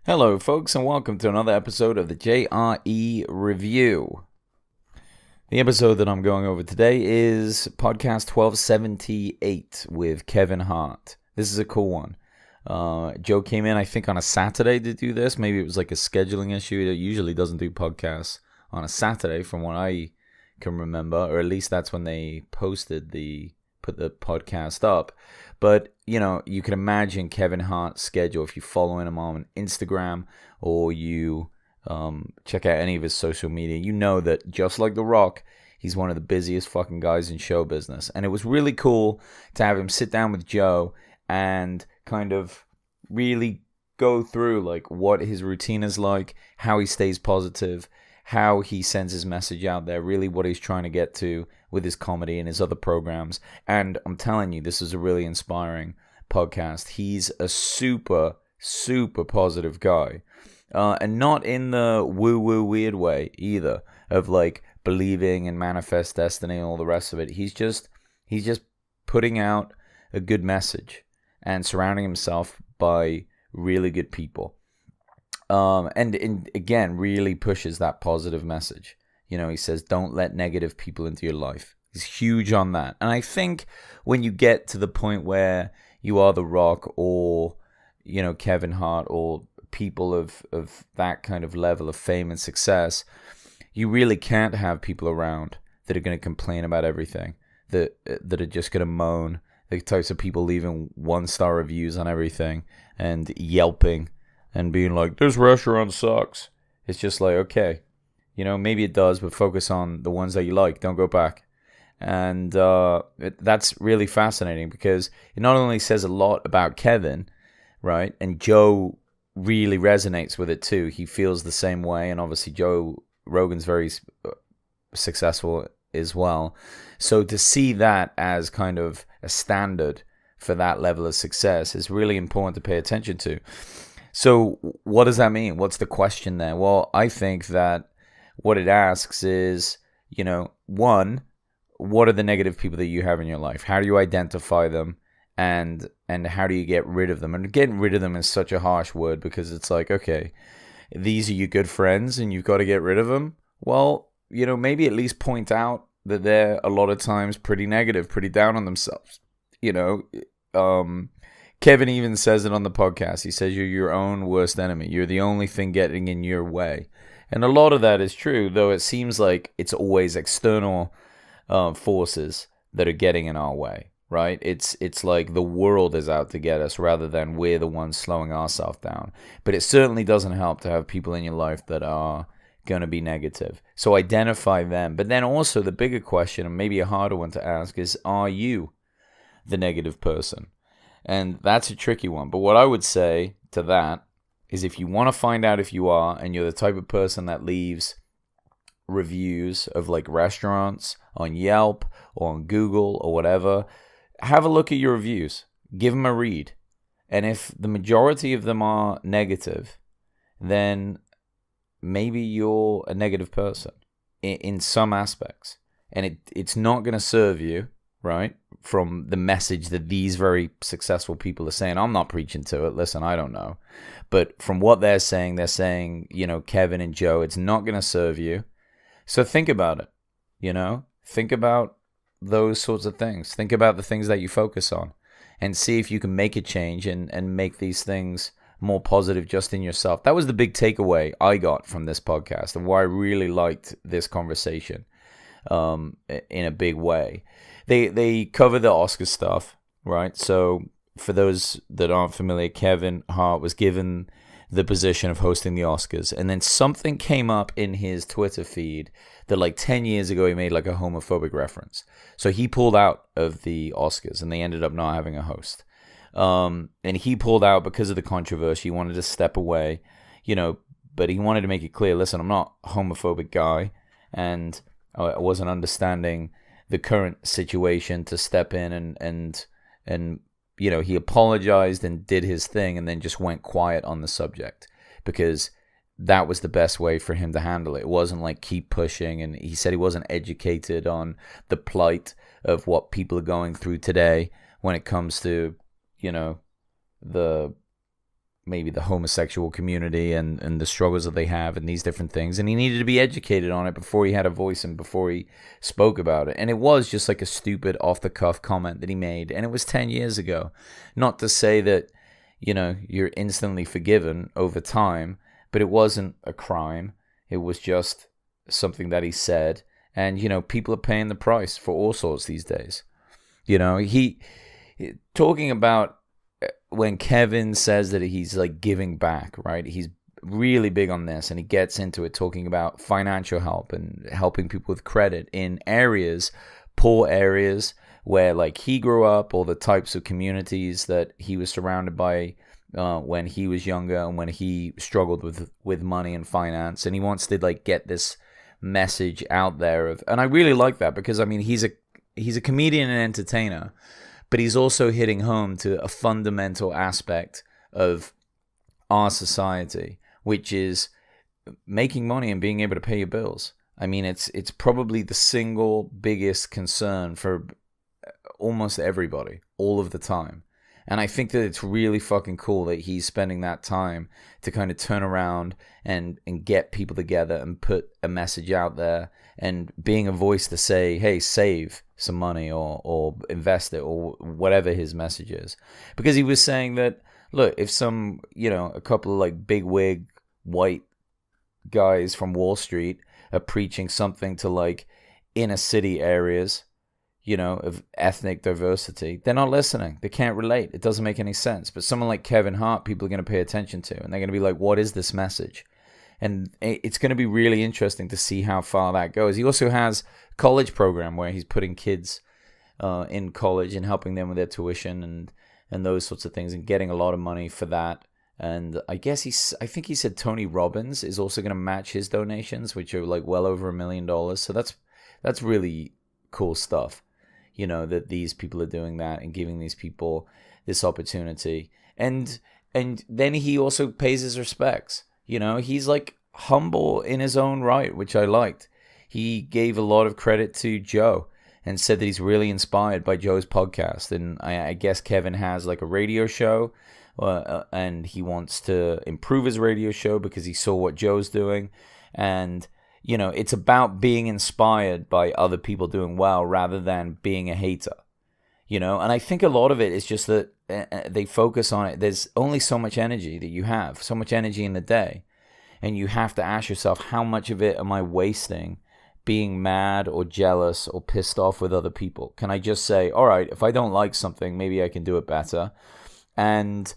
Hello, folks, and welcome to another episode of the JRE Review. The episode that I'm going over today is podcast 1278 with Kevin Hart. This is a cool one. Joe came in, I think, on a Saturday to do this. Maybe it was like a scheduling issue. It usually doesn't do podcasts on a Saturday, from what I can remember, or at least that's when they put the podcast up. But, you know, you can imagine Kevin Hart's schedule if you follow him on Instagram or you check out any of his social media. You know that just like The Rock, he's one of the busiest fucking guys in show business. And it was really cool to have him sit down with Joe and kind of really go through like what his routine is like, how he stays positive, how he sends his message out there, really what he's trying to get to with his comedy and his other programs. And I'm telling you, this is a really inspiring podcast. He's a super, super positive guy. And not in the woo-woo weird way either, of like believing in manifest destiny and all the rest of it. He's just putting out a good message and surrounding himself by really good people. And again, really pushes that positive message. You know, he says, don't let negative people into your life. He's huge on that. And I think when you get to the point where you are The Rock or, you know, Kevin Hart or people of that kind of level of fame and success, you really can't have people around that are going to complain about everything, that are just going to moan, the types of people leaving 1-star reviews on everything and yelping and being like, this restaurant sucks. It's just like, okay, you know, maybe it does, but focus on the ones that you like. Don't go back. And that's really fascinating because it not only says a lot about Kevin, right? And Joe really resonates with it too. He feels the same way. And obviously Joe Rogan's very successful as well. So to see that as kind of a standard for that level of success is really important to pay attention to. So what does that mean? What's the question there? Well, I think that what it asks is, you know, one, what are the negative people that you have in your life? How do you identify them? And how do you get rid of them? And getting rid of them is such a harsh word because it's like, okay, these are your good friends and you've got to get rid of them. Well, you know, maybe at least point out that they're a lot of times pretty negative, pretty down on themselves. You know, Kevin even says it on the podcast. He says you're your own worst enemy. You're the only thing getting in your way. And a lot of that is true, though it seems like it's always external forces that are getting in our way, right? It's like the world is out to get us rather than we're the ones slowing ourselves down. But it certainly doesn't help to have people in your life that are going to be negative. So identify them. But then also the bigger question, and maybe a harder one to ask, is are you the negative person? And that's a tricky one. But what I would say to that is if you want to find out if you are, and you're the type of person that leaves reviews of like restaurants on Yelp or on Google or whatever, have a look at your reviews. Give them a read. And if the majority of them are negative, then maybe you're a negative person in some aspects. And it's not going to serve you, right, from the message that these very successful people are saying. I'm not preaching to it. Listen, I don't know. But from what they're saying, you know, Kevin and Joe, it's not going to serve you. So think about it, you know? Think about those sorts of things. Think about the things that you focus on and see if you can make a change and make these things more positive just in yourself. That was the big takeaway I got from this podcast and why I really liked this conversation in a big way. They cover the Oscar stuff, right? So for those that aren't familiar, Kevin Hart was given the position of hosting the Oscars. And then something came up in his Twitter feed that like 10 years ago, he made like a homophobic reference. So he pulled out of the Oscars and they ended up not having a host. And he pulled out because of the controversy. He wanted to step away, you know, but he wanted to make it clear, listen, I'm not a homophobic guy. And I wasn't understanding the current situation to step in and you know, he apologized and did his thing and then just went quiet on the subject because that was the best way for him to handle it. It wasn't like keep pushing, and he said he wasn't educated on the plight of what people are going through today when it comes to, you know, the maybe the homosexual community and the struggles that they have and these different things. And he needed to be educated on it before he had a voice and before he spoke about it. And it was just like a stupid off-the-cuff comment that he made. And it was 10 years ago. Not to say that, you're instantly forgiven over time, but it wasn't a crime. It was just something that he said. And, people are paying the price for all sorts these days. He talking about when Kevin says that he's like giving back, right? He's really big on this, and he gets into it talking about financial help and helping people with credit in poor areas where like he grew up, or the types of communities that he was surrounded by when he was younger and when he struggled with money and finance. And he wants to like get this message out there and I really like that, because I mean he's a comedian and entertainer, but he's also hitting home to a fundamental aspect of our society, which is making money and being able to pay your bills. I mean, it's probably the single biggest concern for almost everybody all of the time. And I think that it's really fucking cool that he's spending that time to kind of turn around and get people together and put a message out there and being a voice to say, hey, save some money or invest it or whatever his message is. Because he was saying that, look, if a couple of like big wig white guys from Wall Street are preaching something to like inner city areas, of ethnic diversity, they're not listening. They can't relate. It doesn't make any sense. But someone like Kevin Hart, people are going to pay attention to, and they're going to be like, what is this message? And it's going to be really interesting to see how far that goes. He also has a college program where he's putting kids in college and helping them with their tuition and those sorts of things, and getting a lot of money for that. And I think he said Tony Robbins is also going to match his donations, which are like well over $1 million. So that's really cool stuff. That these people are doing that and giving these people this opportunity. And then he also pays his respects. He's like humble in his own right, which I liked. He gave a lot of credit to Joe and said that he's really inspired by Joe's podcast. And I guess Kevin has like a radio show and he wants to improve his radio show because he saw what Joe's doing. And it's about being inspired by other people doing well rather than being a hater, and I think a lot of it is just that they focus on it. There's only so much energy that you have, so much energy in the day. And you have to ask yourself, how much of it am I wasting being mad or jealous or pissed off with other people? Can I just say, all right, if I don't like something, maybe I can do it better. And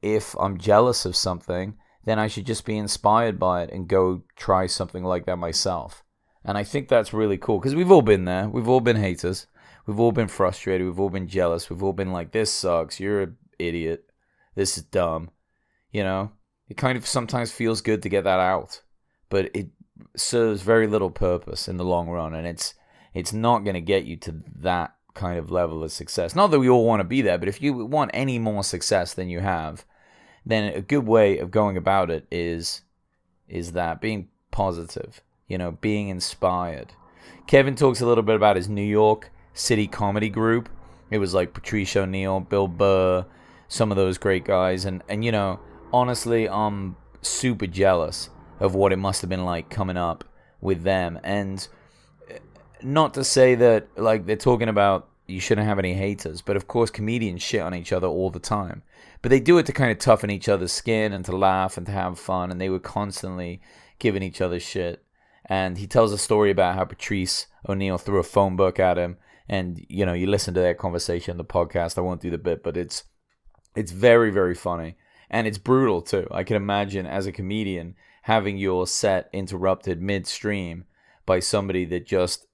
if I'm jealous of something, then I should just be inspired by it and go try something like that myself. And I think that's really cool, because we've all been there. We've all been haters. We've all been frustrated. We've all been jealous. We've all been like, this sucks. You're an idiot. This is dumb. It kind of sometimes feels good to get that out, but it serves very little purpose in the long run. And it's not going to get you to that kind of level of success. Not that we all want to be there, but if you want any more success than you have, then a good way of going about it is that being positive, being inspired. Kevin talks a little bit about his New York City comedy group. It was like Patrice O'Neal, Bill Burr, some of those great guys. And honestly, I'm super jealous of what it must have been like coming up with them. And not to say that like they're talking about you shouldn't have any haters, but of course comedians shit on each other all the time. But they do it to kind of toughen each other's skin and to laugh and to have fun, and they were constantly giving each other shit. And he tells a story about how Patrice O'Neal threw a phone book at him, and you listen to that conversation in the podcast. I won't do the bit, but it's very, very funny, and it's brutal too. I can imagine as a comedian having your set interrupted midstream by somebody that just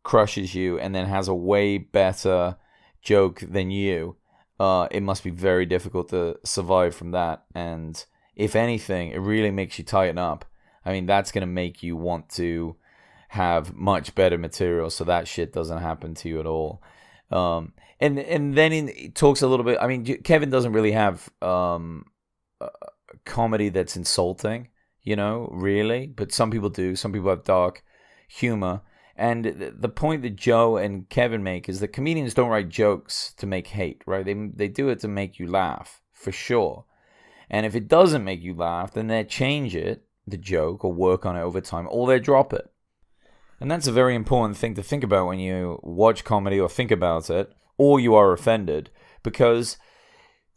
crushes you and then has a way better joke than you. It must be very difficult to survive from that. And if anything, it really makes you tighten up. I mean, that's going to make you want to have much better material so that shit doesn't happen to you at all. And then he talks a little bit. I mean, Kevin doesn't really have comedy that's insulting, really. But some people do. Some people have dark humor. And the point that Joe and Kevin make is that comedians don't write jokes to make hate, right? They do it to make you laugh, for sure. And if it doesn't make you laugh, then they change it, the joke, or work on it over time, or they drop it. And that's a very important thing to think about when you watch comedy or think about it, or you are offended, because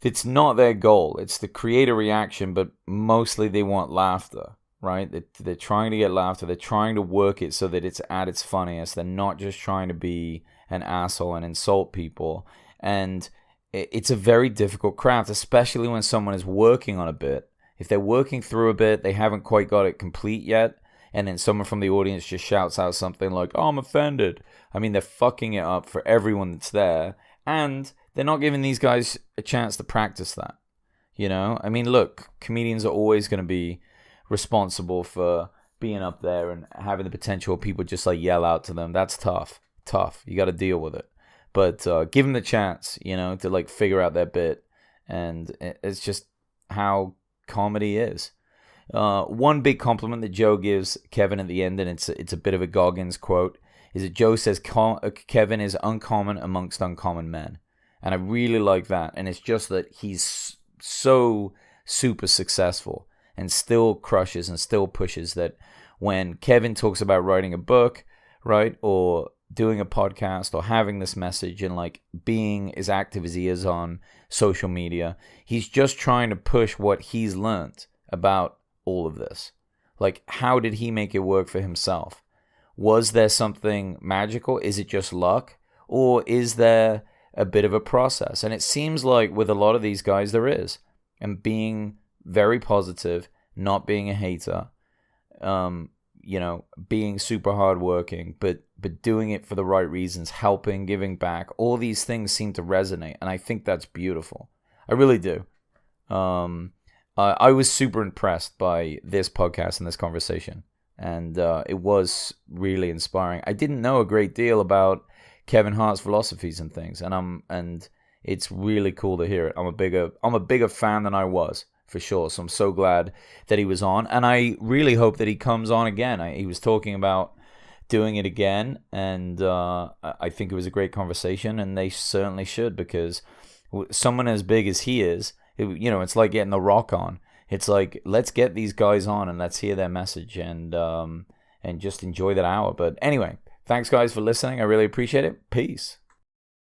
it's not their goal. It's to create a reaction, but mostly they want laughter, right? They're trying to get laughter. They're trying to work it so that it's at its funniest. They're not just trying to be an asshole and insult people. And it's a very difficult craft, especially when someone is working on a bit. If they're working through a bit, they haven't quite got it complete yet, and then someone from the audience just shouts out something like, "Oh, I'm offended." I mean, they're fucking it up for everyone that's there, and they're not giving these guys a chance to practice that. You know? I mean, look, comedians are always going to be responsible for being up there and having the potential of people just like yell out to them. That's tough. You got to deal with it. But give them the chance, you know, to like figure out their bit. And it's just how comedy is. One big compliment that Joe gives Kevin at the end, and it's a bit of a Goggins quote, is that Joe says Kevin is uncommon amongst uncommon men. And I really like that. And it's just that he's so super successful and still crushes and still pushes, that when Kevin talks about writing a book, right, or doing a podcast or having this message and like being as active as he is on social media, he's just trying to push what he's learned about all of this. Like, how did he make it work for himself? Was there something magical? Is it just luck? Or is there a bit of a process? And it seems like with a lot of these guys there is. And being very positive, not being a hater, you know, being super hardworking, but doing it for the right reasons, helping, giving back, all these things seem to resonate, and I think that's beautiful. I really do. I was super impressed by this podcast and this conversation, and it was really inspiring. I didn't know a great deal about Kevin Hart's philosophies and things, and it's really cool to hear it. I'm a bigger fan than I was, for sure. So I'm so glad that he was on, and I really hope that he comes on again. He was talking about doing it again, and I think it was a great conversation, and they certainly should, because someone as big as he is, you know, it's like getting The Rock on. It's like, let's get these guys on and let's hear their message and just enjoy that hour. But anyway, thanks guys for listening. I really appreciate it. Peace.